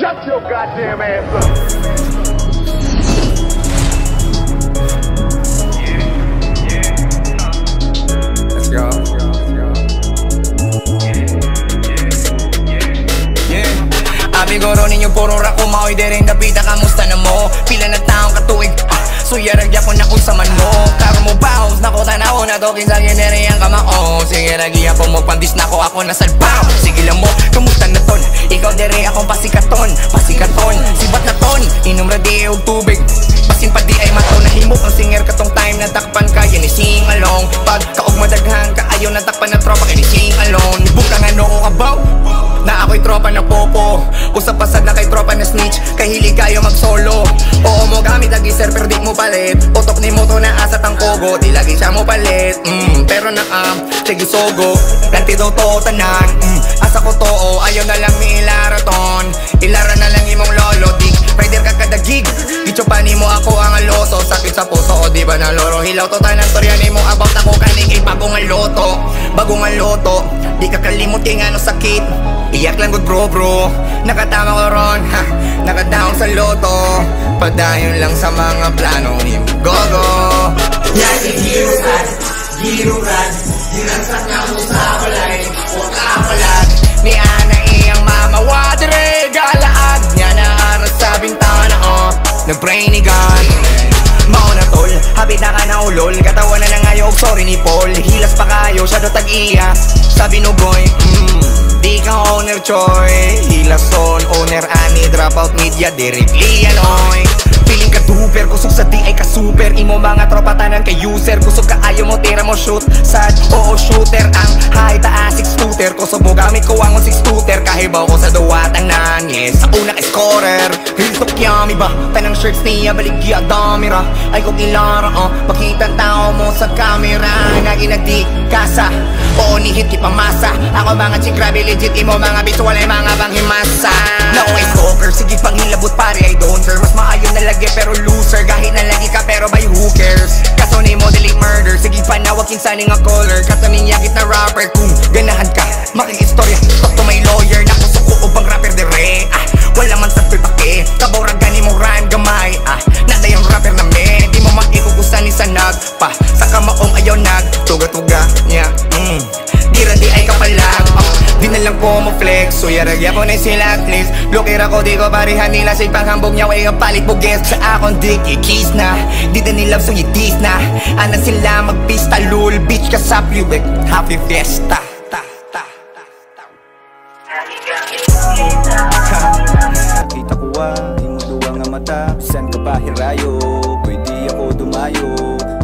Shut your goddamn ass up. Let's go. Abigoro ninyo puro rako maoy dereng dapita kamusta na mo pila na taong katuig suyaragya ko na kung saman mo karo mo bounce nako tanaw na to kinsa genere ang kamao sige ragiya po mo pandis na ako na salbaw sige lang mo kamusta na ton ikaw dere akong pasikaton sibat na ton inom ra di og tubig pasin pa di ay mato nahimo ang singer katong time na takpan ka yan sing along pag kaog madaghan ka ayaw na takpan na tropa kay sing alone bukang ano ko kabaw na ako'y tropa na popo usap pasad na kay tropa na snitch kahilig kayo mag solo oo mo gamit lagi sir pero di mo palit utok ni mo to na asat ang kogo di lagi siya mo palit pero na sige sogo ganti daw to tanan asa ko to ayaw na lang ni ilaraton ilara na lang imong lolo dik rider ka kada gig gicho pa ni mo ako ang aloso sakit sa puso o di ba na loro hilaw to tanan storya ni mo about ako kaning bagong loto di ka kalimot kay ngano sakit iyak lang good bro nakatama ko ron nakadaon sa loto padayon lang sa mga plano ni Gogo yakin giruran dinansak na mo sa balay huwag kapalag ni ana iyang mama wadre galaag niya na aras sa bintana nagpray ni God mauna tol habit na ka na ulol katawan na nangayo og sorry ni Paul hilas pa kayo siya do tag-iya sabi no boy di ka owner choy hilason owner ani dropout media directly anoy feeling ka duper kusog sa di ay ka super imo mga tropa tanan kay user kusog ka ayaw mo tira mo shoot sad oo shooter ang high taas 6 shooter kusog mo gamit ko ang 6 shooter kahibaw ko sa duwatang nan yes sa una ka scorer real talk yummy ba tanang shirts niya baligya damira ay kung ilara makita tao mo sa camera naginagdi kasa oo ni hit pamasa ako mga chick grabe legit imo mga visual ay mga banghimasa na ako ay stalker sige panghilabot pare I don't care mas maayo na lagi pero loser kahit na lagi ka pero by who cares kaso ni mo delete murder sige panawag kinsaning nga caller kaso ninyakit na rapper kung ganahan ka makikistorya talk to my lawyer na kusuko upang rapper dere wala man sa pipake kaborang gani mo rhyme gamay nada yung rapper na me di mo makikukusan ni sanag pa sa kamaong ayaw nag tuga-tuga niya di ay kapalag di na lang ko mo flex so yaragya ko na sila please lukira ko di ko parihan nila sa ipanghambog niya way kapalit buges sa akong dick ikis na di na nilab so itis na ana sila magpista lul bitch ka sa plubek happy fiesta nakita ko imong duwa nga mata bisan ka pa hirayo pwede ako dumayo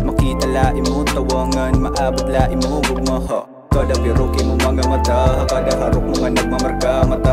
makita laim mo tawangan maabot laim mo gugmaha kada biro kay mo mga mata kada harok mo nga nagmamarka mata